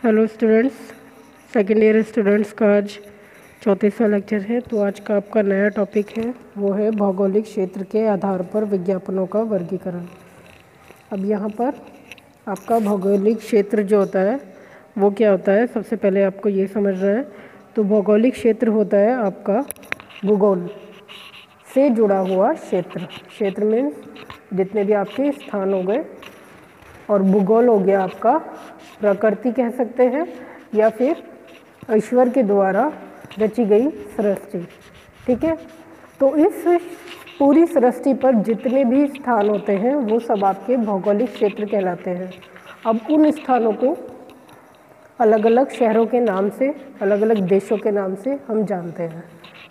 Hello students, second year students का आज 34वां lecture है। तो आज का आपका नया टॉपिक है वो है भौगोलिक क्षेत्र के आधार पर विज्ञापनों का वर्गीकरण। अब यहाँ पर आपका भौगोलिक क्षेत्र जो होता है वो क्या होता है, सबसे पहले आपको ये समझना है। तो भौगोलिक क्षेत्र होता है आपका भूगोल से जुड़ा हुआ क्षेत्र। क्षेत्र मीन्स जितने भी आपके स्थान हो गए, और भूगोल हो गया आपका प्रकृति कह सकते हैं या फिर ईश्वर के द्वारा रची गई सृष्टि। ठीक है, तो इस पूरी सृष्टि पर जितने भी स्थान होते हैं वो सब आपके भौगोलिक क्षेत्र कहलाते हैं। अब उन स्थानों को अलग अलग शहरों के नाम से, अलग अलग देशों के नाम से हम जानते हैं।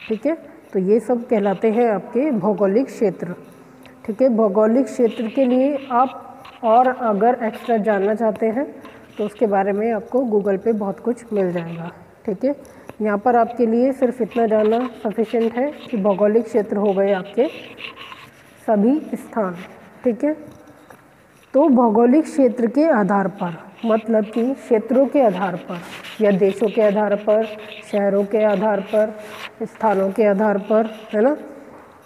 ठीक है, तो ये सब कहलाते हैं आपके भौगोलिक क्षेत्र। ठीक है, भौगोलिक क्षेत्र के लिए आप और अगर एक्स्ट्रा जानना चाहते हैं तो उसके बारे में आपको गूगल पे बहुत कुछ मिल जाएगा। ठीक है, यहाँ पर आपके लिए सिर्फ इतना जानना सफिशिएंट है कि भौगोलिक क्षेत्र हो गए आपके सभी स्थान। ठीक है, तो भौगोलिक क्षेत्र के आधार पर मतलब कि क्षेत्रों के आधार पर या देशों के आधार पर, शहरों के आधार पर, स्थानों के आधार पर, है ना।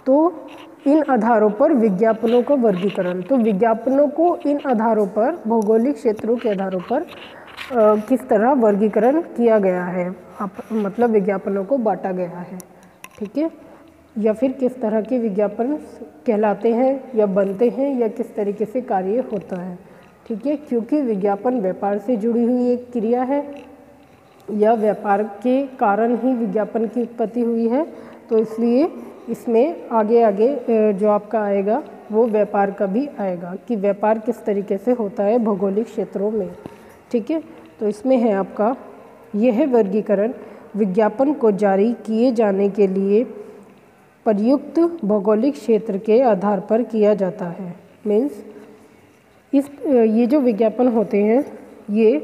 तो इन आधारों पर विज्ञापनों का वर्गीकरण, तो विज्ञापनों को इन आधारों पर, भौगोलिक क्षेत्रों के आधारों पर किस तरह वर्गीकरण किया गया है, मतलब विज्ञापनों को बांटा गया है। ठीक है, या फिर किस तरह के विज्ञापन कहलाते हैं या बनते हैं या किस तरीके से कार्य होता है। ठीक है, क्योंकि विज्ञापन व्यापार से जुड़ी हुई एक क्रिया है या व्यापार के कारण ही विज्ञापन की उत्पत्ति हुई है, तो इसलिए इसमें आगे आगे जो आपका आएगा वो व्यापार का भी आएगा कि व्यापार किस तरीके से होता है भौगोलिक क्षेत्रों में। ठीक है, तो इसमें है आपका यह वर्गीकरण विज्ञापन को जारी किए जाने के लिए प्रयुक्त भौगोलिक क्षेत्र के आधार पर किया जाता है। मीन्स ये जो विज्ञापन होते हैं ये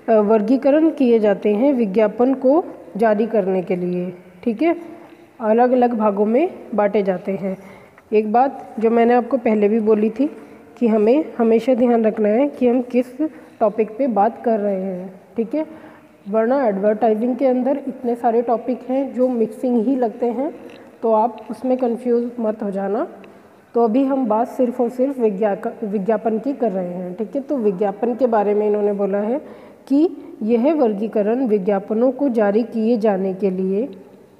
वर्गीकरण किए जाते हैं विज्ञापन को जारी करने के लिए। ठीक है, अलग अलग भागों में बांटे जाते हैं। एक बात जो मैंने आपको पहले भी बोली थी कि हमें हमेशा ध्यान रखना है कि हम किस टॉपिक पे बात कर रहे हैं। ठीक है, वरना एडवर्टाइजिंग के अंदर इतने सारे टॉपिक हैं जो मिक्सिंग ही लगते हैं, तो आप उसमें कंफ्यूज मत हो जाना। तो अभी हम बात सिर्फ और सिर्फ विज्ञापन की कर रहे हैं। ठीक है, तो विज्ञापन के बारे में इन्होंने बोला है कि यह वर्गीकरण विज्ञापनों को जारी किए जाने के लिए,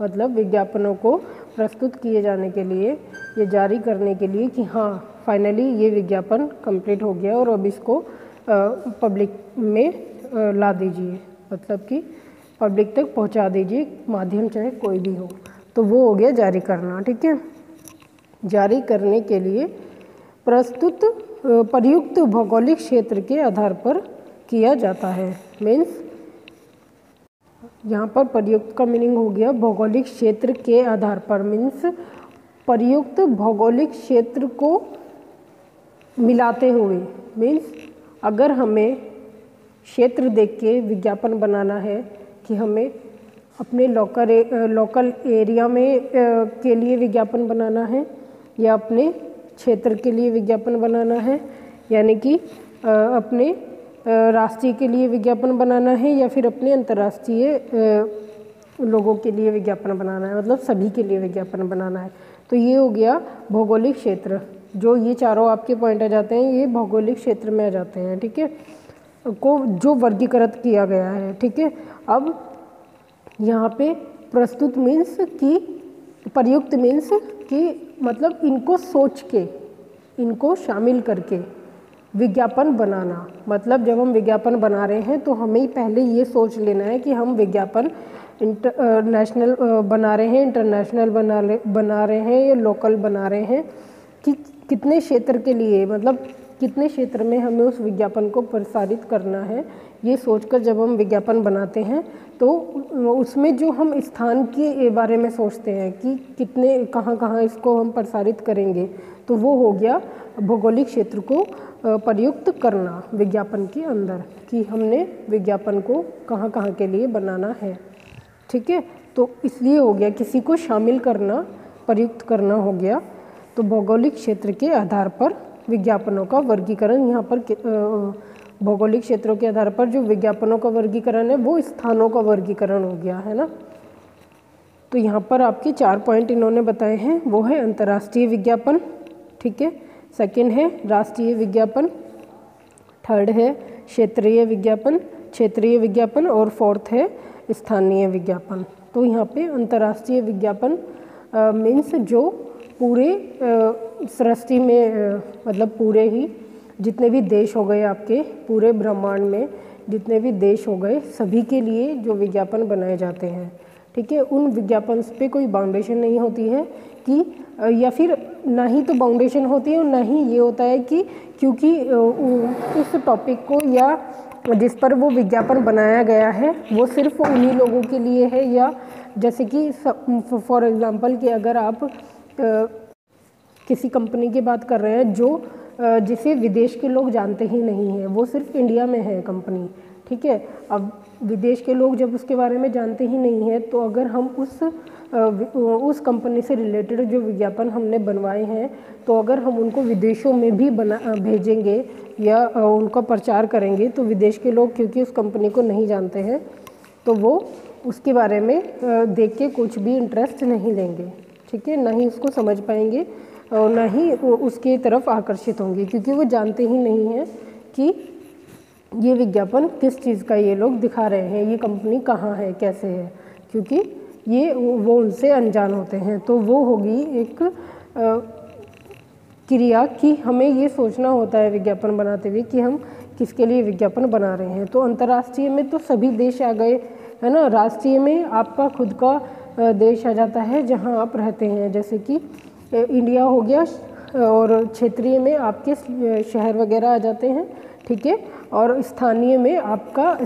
मतलब विज्ञापनों को प्रस्तुत किए जाने के लिए, ये जारी करने के लिए कि हाँ फाइनली ये विज्ञापन कंप्लीट हो गया और अब इसको पब्लिक में ला दीजिए, मतलब कि पब्लिक तक पहुंचा दीजिए, माध्यम चाहे कोई भी हो, तो वो हो गया जारी करना। ठीक है, जारी करने के लिए प्रयुक्त भौगोलिक क्षेत्र के आधार पर किया जाता है। मीन्स यहाँ पर प्रयुक्त का मीनिंग हो गया भौगोलिक क्षेत्र के आधार पर, मीन्स प्रयुक्त भौगोलिक क्षेत्र को मिलाते हुए। मीन्स अगर हमें क्षेत्र देख के विज्ञापन बनाना है कि हमें अपने लोकल एरिया में के लिए विज्ञापन बनाना है या अपने क्षेत्र के लिए विज्ञापन बनाना है, यानी कि अपने राष्ट्रीय के लिए विज्ञापन बनाना है या फिर अपने अंतर्राष्ट्रीय लोगों के लिए विज्ञापन बनाना है, मतलब सभी के लिए विज्ञापन बनाना है। तो ये हो गया भौगोलिक क्षेत्र। जो ये चारों आपके पॉइंट आ जाते हैं ये भौगोलिक क्षेत्र में आ जाते हैं। ठीक है, को जो वर्गीकृत किया गया है। ठीक है, अब यहाँ पे प्रस्तुत मीन्स कि प्रयुक्त मीन्स कि मतलब इनको सोच के, इनको शामिल करके विज्ञापन बनाना। मतलब जब हम विज्ञापन बना रहे हैं तो हमें पहले ये सोच लेना है कि हम विज्ञापन नेशनल बना रहे हैं, इंटरनेशनल बना रहे हैं या लोकल बना रहे हैं, कि कितने क्षेत्र के लिए, मतलब कितने क्षेत्र में हमें उस विज्ञापन को प्रसारित करना है। ये सोचकर जब हम विज्ञापन बनाते हैं तो उसमें जो हम स्थान के बारे में सोचते हैं कि कितने कहाँ इसको हम प्रसारित करेंगे, तो वो हो गया भौगोलिक क्षेत्र को प्रयुक्त करना विज्ञापन के अंदर, कि हमने विज्ञापन को कहाँ के लिए बनाना है। ठीक है, तो इसलिए हो गया किसी को शामिल करना, प्रयुक्त करना हो गया। तो भौगोलिक क्षेत्र के आधार पर विज्ञापनों का वर्गीकरण यहाँ पर भौगोलिक क्षेत्रों के आधार पर जो विज्ञापनों का वर्गीकरण है वो स्थानों का वर्गीकरण हो गया है ना। तो यहाँ पर आपके 4 पॉइंट इन्होंने बताए हैं, वो है अंतर्राष्ट्रीय विज्ञापन, ठीक है, सेकंड है राष्ट्रीय विज्ञापन, थर्ड है क्षेत्रीय विज्ञापन और फोर्थ है स्थानीय विज्ञापन। तो यहाँ पे अंतर्राष्ट्रीय विज्ञापन मीन्स जो पूरे सृष्टि में मतलब पूरे ही जितने भी देश हो गए आपके पूरे ब्रह्मांड में जितने भी देश हो गए सभी के लिए जो विज्ञापन बनाए जाते हैं, ठीक है, उन विज्ञापन पे कोई बाउंडेशन नहीं होती है कि या फिर ना ही तो बाउंडेशन होती है और ना ही ये होता है कि क्योंकि उस टॉपिक को या जिस पर वो विज्ञापन बनाया गया है वो सिर्फ उन्हीं लोगों के लिए है, या जैसे कि फॉर एग्जांपल कि अगर आप किसी कंपनी की बात कर रहे हैं जो जिसे विदेश के लोग जानते ही नहीं हैं, वो सिर्फ इंडिया में है कंपनी, ठीक है। अब विदेश के लोग जब उसके बारे में जानते ही नहीं है तो अगर हम उस कंपनी से रिलेटेड जो विज्ञापन हमने बनवाए हैं तो अगर हम उनको विदेशों में भी भेजेंगे या उनका प्रचार करेंगे तो विदेश के लोग क्योंकि उस कंपनी को नहीं जानते हैं तो वो उसके बारे में देख के कुछ भी इंटरेस्ट नहीं लेंगे, ठीक है, ना ही उसको समझ पाएंगे और ना ही उसकी तरफ आकर्षित होंगे क्योंकि वो जानते ही नहीं हैं कि ये विज्ञापन किस चीज़ का ये लोग दिखा रहे हैं, ये कंपनी कहाँ है, कैसे है, क्योंकि ये वो उनसे अनजान होते हैं। तो वो होगी एक क्रिया कि हमें ये सोचना होता है विज्ञापन बनाते हुए कि हम किसके लिए विज्ञापन बना रहे हैं। तो अंतर्राष्ट्रीय में तो सभी देश आ गए, है ना। राष्ट्रीय में आपका खुद का देश आ जाता है जहाँ आप रहते हैं, जैसे कि इंडिया हो गया, और क्षेत्रीय में आपके शहर वगैरह आ जाते हैं, ठीक है, और स्थानीय में आपका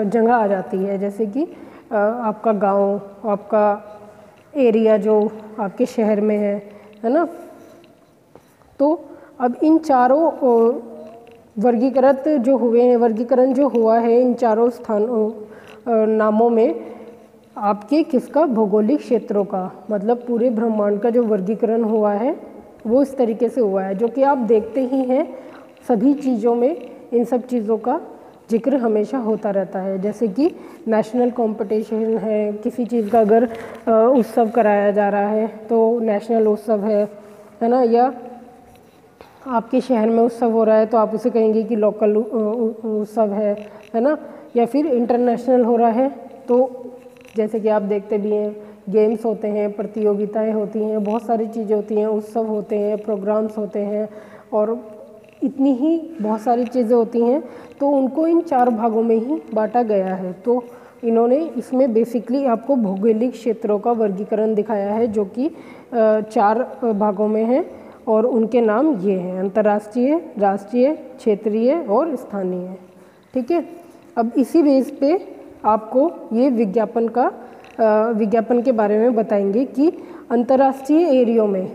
जगह आ जाती है, जैसे कि आपका गांव, आपका एरिया जो आपके शहर में है ना। तो अब इन चारों वर्गीकरण जो हुआ है इन चारों नामों में आपके किसका भौगोलिक क्षेत्रों का मतलब पूरे ब्रह्मांड का जो वर्गीकरण हुआ है वो इस तरीके से हुआ है, जो कि आप देखते ही हैं सभी चीज़ों में इन सब चीज़ों का जिक्र हमेशा होता रहता है। जैसे कि नेशनल कंपटीशन है, किसी चीज़ का अगर उत्सव कराया जा रहा है तो नेशनल उत्सव है ना, या आपके शहर में उत्सव हो रहा है तो आप उसे कहेंगे कि लोकल उत्सव है ना, या फिर इंटरनेशनल हो रहा है तो जैसे कि आप देखते भी हैं गेम्स होते हैं, प्रतियोगिताएं होती हैं, बहुत सारी चीज़ें होती हैं, उत्सव होते हैं, प्रोग्राम्स होते हैं और इतनी ही बहुत सारी चीज़ें होती हैं। तो उनको इन 4 भागों में ही बांटा गया है। तो इन्होंने इसमें बेसिकली आपको भौगोलिक क्षेत्रों का वर्गीकरण दिखाया है जो कि 4 भागों में है और उनके नाम ये हैं अंतर्राष्ट्रीय, राष्ट्रीय, क्षेत्रीय और स्थानीय, ठीक है। अब इसी बेस पे आपको ये विज्ञापन के बारे में बताएंगे कि अंतर्राष्ट्रीय एरियो में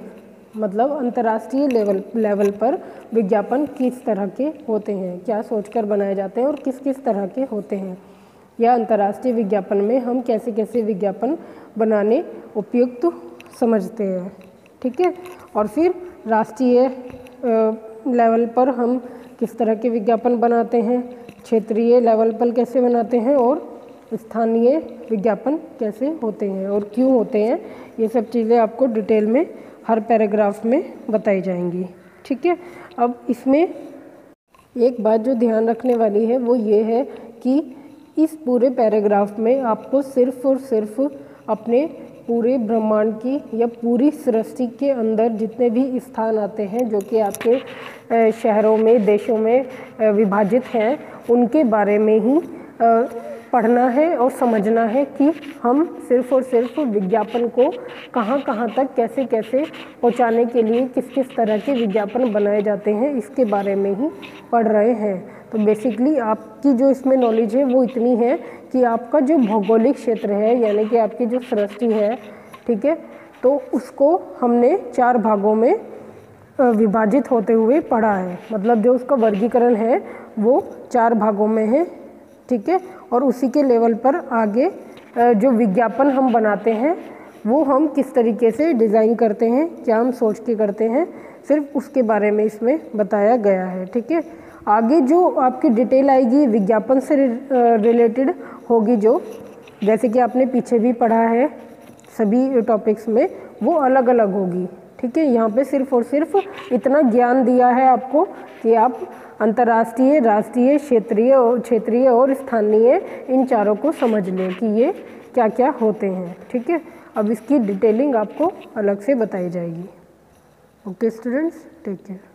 मतलब अंतर्राष्ट्रीय लेवल पर विज्ञापन किस तरह के होते हैं, क्या सोचकर बनाए जाते हैं और किस किस तरह के होते हैं, या अंतर्राष्ट्रीय विज्ञापन में हम कैसे कैसे विज्ञापन बनाने उपयुक्त समझते हैं, ठीक है। और फिर राष्ट्रीय लेवल पर हम किस तरह के विज्ञापन बनाते हैं, क्षेत्रीय लेवल पर कैसे बनाते हैं और स्थानीय विज्ञापन कैसे होते हैं और क्यों होते हैं, ये सब चीज़ें आपको डिटेल में हर पैराग्राफ में बताई जाएंगी, ठीक है। अब इसमें एक बात जो ध्यान रखने वाली है वो ये है कि इस पूरे पैराग्राफ में आपको सिर्फ और सिर्फ अपने पूरे ब्रह्मांड की या पूरी सृष्टि के अंदर जितने भी स्थान आते हैं जो कि आपके शहरों में, देशों में विभाजित हैं, उनके बारे में ही पढ़ना है और समझना है कि हम सिर्फ और सिर्फ विज्ञापन को कहाँ कहाँ तक कैसे कैसे पहुँचाने के लिए किस किस तरह के विज्ञापन बनाए जाते हैं इसके बारे में ही पढ़ रहे हैं। तो बेसिकली आपकी जो इसमें नॉलेज है वो इतनी है कि आपका जो भौगोलिक क्षेत्र है यानी कि आपकी जो सृष्टि है, ठीक है, तो उसको हमने 4 भागों में विभाजित होते हुए पढ़ा है। मतलब जो उसका वर्गीकरण है वो 4 भागों में है, ठीक है। और उसी के लेवल पर आगे जो विज्ञापन हम बनाते हैं वो हम किस तरीके से डिज़ाइन करते हैं, क्या हम सोच के करते हैं, सिर्फ उसके बारे में इसमें बताया गया है, ठीक है। आगे जो आपकी डिटेल आएगी विज्ञापन से रिलेटेड होगी, जो जैसे कि आपने पीछे भी पढ़ा है सभी टॉपिक्स में, वो अलग अलग होगी। ठीक है, यहाँ पे सिर्फ और सिर्फ इतना ज्ञान दिया है आपको कि आप अंतर्राष्ट्रीय, राष्ट्रीय, क्षेत्रीय और स्थानीय इन चारों को समझ लें कि ये क्या क्या होते हैं। ठीक है, अब इसकी डिटेलिंग आपको अलग से बताई जाएगी। Okay students, take care.